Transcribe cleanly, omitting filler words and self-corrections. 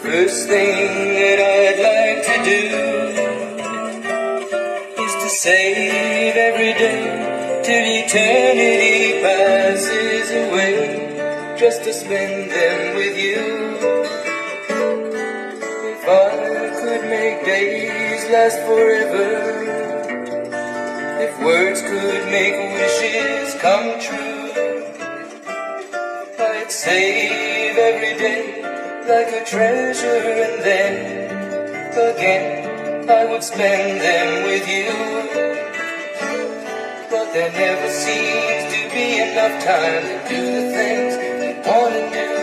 First thing that I'd like to do is to save every day till eternity passes away, just to spend them with you. If I could make days last forever, if words could make wishes come true, I'd save every day like a treasure, and then again I would spend them with you. But there never seems to be enough time to do the things we want to do.